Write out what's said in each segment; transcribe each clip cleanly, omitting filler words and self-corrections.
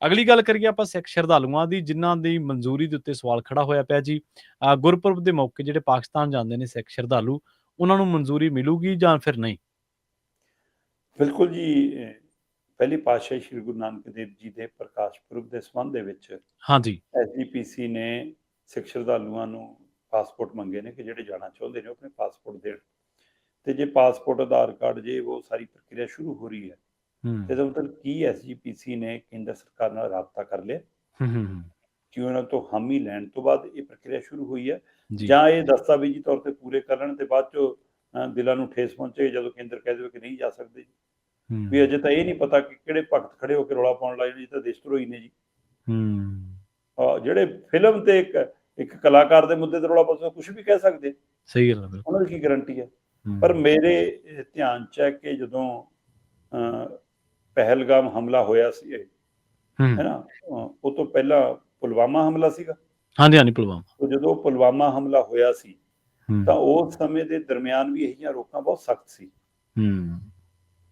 ਅਗਲੀ ਗੱਲ ਕਰੀਏ ਆਪਾਂ ਸਿੱਖ ਸ਼ਰਧਾਲੂਆਂ ਦੀ, ਜਿਨ੍ਹਾਂ ਦੀ ਮਨਜ਼ੂਰੀ ਦੇ ਉੱਤੇ ਸਵਾਲ ਖੜਾ ਹੋਇਆ ਪਿਆ ਜੀ। ਗੁਰਪੁਰਬ ਦੇ ਮੌਕੇ ਜਿਹੜੇ ਪਾਕਿਸਤਾਨ ਜਾਂਦੇ ਨੇ ਸਿੱਖ ਸ਼ਰਧਾਲੂ, ਉਹਨਾਂ ਨੂੰ ਮਨਜ਼ੂਰੀ ਮਿਲੂਗੀ ਜਾਂ ਫਿਰ ਨਹੀਂ? ਬਿਲਕੁਲ ਜੀ। ਪਹਿਲੀ ਪਾਤਸ਼ਾਹੀ ਸ਼੍ਰੀ ਗੁਰੂ ਨਾਨਕ ਦੇਵ ਜੀ ਦੇ ਪ੍ਰਕਾਸ਼ ਪੁਰਬ ਦੇ ਸੰਬੰਧ ਦੇ ਵਿੱਚ ਹਾਂਜੀ। ਐਸਜੀਪੀਸੀ ਨੇ ਸਿੱਖ ਸ਼ਰਧਾਲੂਆਂ ਨੂੰ ਪਾਸਪੋਰਟ ਮੰਗੇ ਨੇ ਕਿ ਜਿਹੜੇ ਜਾਣਾ ਚਾਹੁੰਦੇ ਨੇ ਉਹ ਆਪਣੇ ਪਾਸਪੋਰਟ ਦੇਣ। ਤੇ ਜੇ ਪਾਸਪੋਰਟ, ਆਧਾਰ ਕਾਰਡ, ਜੇ ਉਹ ਸਾਰੀ ਪ੍ਰਕਿਰਿਆ ਸ਼ੁਰੂ ਹੋ ਰਹੀ ਹੈ, ਤੇ ਇਹਦਾ ਮਤਲਬ ਕੀ ਐਸਜੀਪੀਸੀ ਨੇ ਕੇਂਦਰ ਸਰਕਾਰ ਨਾਲ ਰਾਬਤਾ ਕਰ ਲਿਆ ਕਿ ਉਹਨਾਂ ਤੋਂ ਹਾਮੀ ਲੈਣ ਤੋਂ ਬਾਅਦ ਇਹ ਪ੍ਰਕਿਰਿਆ ਸ਼ੁਰੂ ਹੋਈ ਹੈ, ਜੀ। ਜਾਂ ਇਹ ਦਸਤਾਵੇਜ਼ੀ ਤੌਰ ਤੇ ਪੂਰੇ ਕਰਨ ਤੇ ਬਾਅਦ ਚੋਂ ਦਿਲਾਂ ਨੂੰ ਠੇਸ ਪਹੁੰਚੇ ਜਦੋਂ ਕੇਂਦਰ ਕਹਿ ਦੇਵੇ ਕਿ ਨਹੀਂ ਜਾ ਸਕਦੇ ਜੀ। ਵੀ ਅਜੇ ਤਾਂ ਇਹ ਨਹੀਂ ਪਤਾ ਕਿ ਕਿਹੜੇ ਭਗਤ ਖੜੇ ਹੋ ਕੇ ਰੌਲਾ ਪਾਉਣ ਲੱਗ ਜਾਣ, ਤਾਂ ਦੇਸ਼ ਧਰੋਹੀ ਨੇ ਜੀ। ਜਿਹੜੇ ਫਿਲਮ ਤੇ ਇੱਕ ਕਲਾਕਾਰ ਦੇ ਮੁੱਦੇ ਤੇ ਰੌਲਾ ਪਾਉਂਦੇ ਕੁਝ ਵੀ ਕਹਿ ਸਕਦੇ, ਸਹੀ ਗੱਲ ਹੈ, ਉਹਨਾਂ ਦੀ ਕੀ ਗਰੰਟੀ ਹੈ। ਪਰ ਮੇਰੇ ਧਿਆਨ ਚ ਹੈ ਕਿ ਜਦੋਂ ਪਹਿਲਗਾਮ ਹਮਲਾ ਹੋਇਆ ਸੀ, ਹੈ ਨਾ, ਉਹ ਤੋਂ ਪਹਿਲਾਂ ਪੁਲਵਾਮਾ ਹਮਲਾ ਸੀਗਾ। ਹਾਂਜੀ ਹਾਂਜੀ, ਪੁਲਵਾਮਾ। ਜਦੋਂ ਪੁਲਵਾਮਾ ਹਮਲਾ ਹੋਇਆ ਸੀ ਤਾਂ ਉਸ ਸਮੇਂ ਦੇ ਦਰਮਿਆਨ ਵੀ ਇਹ ਰੋਕਾਂ ਬਹੁਤ ਸਖਤ ਸੀ।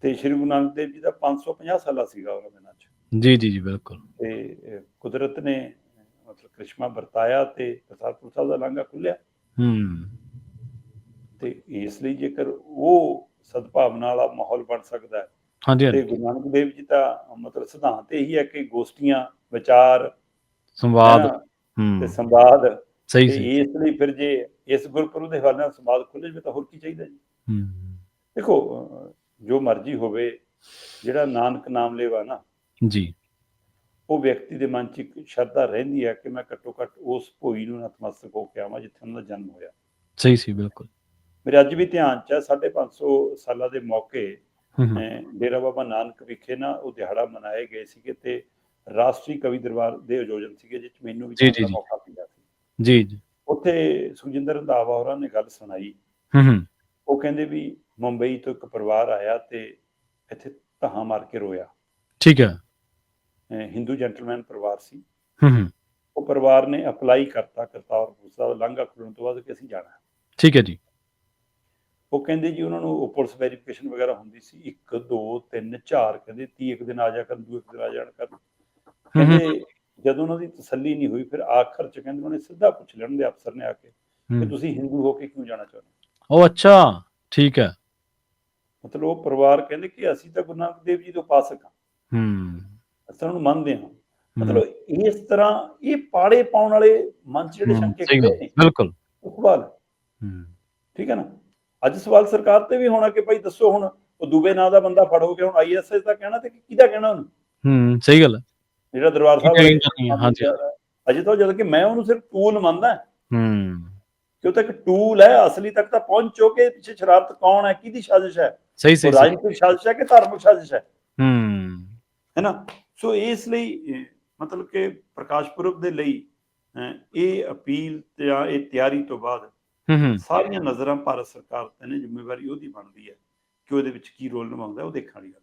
ਤੇ ਸ਼੍ਰੀ ਗੁਰੂ ਨਾਨਕ ਦੇਵ ਜੀ ਦਾ 550 ਸਾਲਾ ਸੀਗਾ ਉਹਨਾਂ ਦਿਨਾਂ ਚ। ਜੀ ਜੀ ਜੀ, ਬਿਲਕੁਲ। ਤੇ ਕੁਦਰਤ ਨੇ ਮਤਲਬ ਕ੍ਰਿਸ਼ਮਾ ਵਰਤਾਇਆ ਤੇ ਕਰਤਾਰਪੁਰ ਸਾਹਿਬ ਦਾ ਲਾਂਘਾ ਖੁੱਲਿਆ। ਤੇ ਇਸ ਲਈ ਜੇਕਰ ਉਹ ਸਦਭਾਵਨਾ ਵਾਲਾ ਮਾਹੌਲ ਬਣ ਸਕਦਾ ਹੈ, ਤੇ ਗੁਰੂ ਨਾਨਕ ਦੇਵ ਜੀ ਦਾ ਮਤਲਬ ਸਿਧਾਂਤ ਇਹੀ ਹੈ ਕਿ ਗੋਸ਼ਟੀਆਂ, ਵਿਚਾਰ, ਸੰਵਾਦ ਤੇ ਸੰਵਾਦ। ਸਹੀ ਤੇ ਇਸ ਲਈ ਫਿਰ ਜੇ ਇਸ ਗੁਰਪੁਰਬ ਦੇ ਹਵਾਲੇ ਨਾਲ ਸੰਵਾਦ ਖੁੱਲੇ ਜਾਵੇ ਤਾਂ ਹੋਰ ਕੀ ਚਾਹੀਦਾ ਜੀ। ਦੇਖੋ, ਜੋ ਮਰਜ਼ੀ ਹੋਵੇ, ਜਿਹੜਾ ਨਾਨਕ ਨਾਮ ਲੇਵਾ ਨਾ ਜੀ, ਉਹ ਵਿਅਕਤੀ ਦੇ ਮਨ 'ਚ ਇੱਕ ਸ਼ਰਧਾ ਰਹਿੰਦੀ ਹੈ ਕਿ ਮੈਂ ਘੱਟੋ ਘੱਟ ਉਸ ਭੋਈ ਨੂੰ ਨਤਮਸਤਕ ਹੋ ਕੇ ਆਵਾਂ ਜਿੱਥੇ ਉਹਨਾਂ ਦਾ ਜਨਮ ਹੋਇਆ। ਸਹੀ ਸੀ, ਬਿਲਕੁਲ। ਮੇਰੇ ਅੱਜ ਵੀ ਧਿਆਨ 'ਚ ਹੈ 550 ਸਾਲਾਂ ਦੇ ਮੌਕੇ ਡੇਰਾ ਬਾਬਾ ਨਾਨਕ ਵਿਖੇ ਨਾ ਉਹ ਦਿਹਾੜਾ ਮਨਾਏ ਗਏ ਸੀਗੇ, ਤੇ ਰਾਸ਼ਟਰੀ ਕਵੀ ਦਰਬਾਰ ਦੇ ਆਯੋਜਨ ਸੀਗੇ, ਜਿਸ 'ਚ ਮੈਨੂੰ ਵੀ ਜਾਣ ਦਾ ਮੌਕਾ ਮਿਲਿਆ ਸੀ। ਜੀ ਜੀ। ਉੱਥੇ ਸੁਖਜਿੰਦਰ ਰੰਧਾਵਾ ਹੋਰਾਂ ਨੇ ਗੱਲ ਸੁਣਾਈ। ਉਹ ਕਹਿੰਦੇ ਵੀ ਮੁੰਬਈ ਤੋਂ ਇੱਕ ਪਰਿਵਾਰ ਆਇਆ ਤੇ ਇੱਥੇ ਧਾਹਾਂ ਮਾਰ ਕੇ ਰੋਇਆ। ਠੀਕ ਹੈ। ਹਿੰਦੂ ਜੈਂਟਲਮੈਨ ਪਰਿਵਾਰ ਸੀ। ਉਹ ਪਰਿਵਾਰ ਨੇ ਅਪਲਾਈ ਕਰਤਾ ਕਰਤਾਰਪੁਰ ਸਾਹਿਬ ਲਾਂਘਾ ਖੁੱਲਣ ਤੋਂ ਬਾਅਦ ਕਿ ਅਸੀਂ ਜਾਣਾ। ਠੀਕ ਹੈ ਜੀ। ਉਹ ਕਹਿੰਦੇ ਜੀ ਉਹਨਾਂ ਨੂੰ ਪੁਲਿਸ ਵੈਰੀਫਿਕੇਸ਼ਨ ਵਗੈਰਾ ਹੁੰਦੀ ਸੀ, 1 2 3 4, ਕਹਿੰਦੇ 30 ਇੱਕ ਦਿਨ ਆ ਜਾ ਕਰਨ, 2 ਇੱਕ ਦਿਨ ਆ ਜਾਣ ਕਰਨ। ਕਹਿੰਦੇ ਜਦੋਂ ਉਹਨਾਂ ਦੀ ਤਸੱਲੀ ਨਹੀਂ ਹੋਈ, ਫਿਰ ਆਖਰ ਚ ਕਹਿੰਦੇ ਉਹਨੇ ਸਿੱਧਾ ਪੁੱਛ ਲੈਣ ਦੇ ਅਫਸਰ ਨੇ ਆ ਕੇ ਕਿ ਤੁਸੀਂ ਹਿੰਦੂ ਹੋ ਕੇ ਕਿਉਂ ਜਾਣਾ ਚਾਹੁੰਦੇ ਹੋ। ਉਹ ਅੱਛਾ, ਠੀਕ ਹੈ। ਮਤਲਬ ਉਹ ਪਰਿਵਾਰ ਕਹਿੰਦੇ ਕਿ ਅਸੀਂ ਤਾਂ ਗੁਰੂ ਨਾਨਕ ਦੇਵ ਜੀ ਦੇ ਉਪਾਸਕ ਹਾਂ, ਅਸੀਂ ਉਹਨੂੰ ਮੰਨਦੇ ਹਾਂ। ਮਤਲਬ ਇਸ ਤਰ੍ਹਾਂ ਇਹ ਪਾੜੇ ਪਾਉਣ ਵਾਲੇ ਮਨ ਚ ਜਿਹੜੇ ਸ਼ੰਕੇ ਖੜੇ ਨੇ, ਬਿਲਕੁਲ ਉਹ ਸਵਾਲ, ਠੀਕ ਹੈ ਨਾ। ਅੱਜ ਸਵਾਲ ਸਰਕਾਰ ਤੇ ਵੀ ਹੋਣਾ ਕਿ ਭਾਈ ਦੱਸੋ, ਹੁਣ ਉਹ ਦੂਬੇ ਨਾਂ ਦਾ ਬੰਦਾ ਫੜੋਗੇ, ਹੁਣ ISS ਦਾ ਕਹਿਣਾ ਤੇ ਕਿਹਦਾ ਕਹਿਣਾ ਉਹਨੂੰ। ਸਹੀ ਗੱਲ ਹੈ। ਜਿਹੜਾ ਦਰਬਾਰ ਸਾਹਿਬ ਅਜੇ ਤਾਂ ਜਦ ਕਿ ਮੈਂ ਉਹਨੂੰ ਸਿਰਫ ਟੂਲ ਮੰਨਦਾ, ਕਿ ਉਹ ਤਾਂ ਇੱਕ ਟੂਲ ਹੈ। ਅਸਲੀ ਤੱਕ ਤਾਂ ਪਹੁੰਚੋ ਕਿ ਪਿੱਛੇ ਸ਼ਰਾਰਤ ਕੌਣ ਹੈ, ਕਿਹਦੀ ਸਾਜ਼ਿਸ਼ ਹੈ, ਰਾਜਨੀਤਿਕ ਸਾਜ਼ਿਸ਼ ਹੈ ਕਿ ਧਾਰਮਿਕ ਸਾਜ਼ਿਸ਼ ਹੈ ਨਾ। ਸੋ ਇਸ ਲਈ ਮਤਲਬ ਕਿ ਪ੍ਰਕਾਸ਼ ਪੁਰਬ ਦੇ ਲਈ ਇਹ ਅਪੀਲ ਜਾਂ ਇਹ ਤਿਆਰੀ ਤੋਂ ਬਾਅਦ ਸਾਰੀਆਂ ਨਜ਼ਰਾਂ ਭਾਰਤ ਸਰਕਾਰ ਤੇ ਨੇ। ਜ਼ਿੰਮੇਵਾਰੀ ਉਹਦੀ ਬਣਦੀ ਹੈ ਕਿ ਉਹਦੇ ਵਿੱਚ ਕੀ ਰੋਲ ਨਿਭਾਉਂਦਾ, ਉਹ ਦੇਖਣ ਵਾਲੀ ਗੱਲ।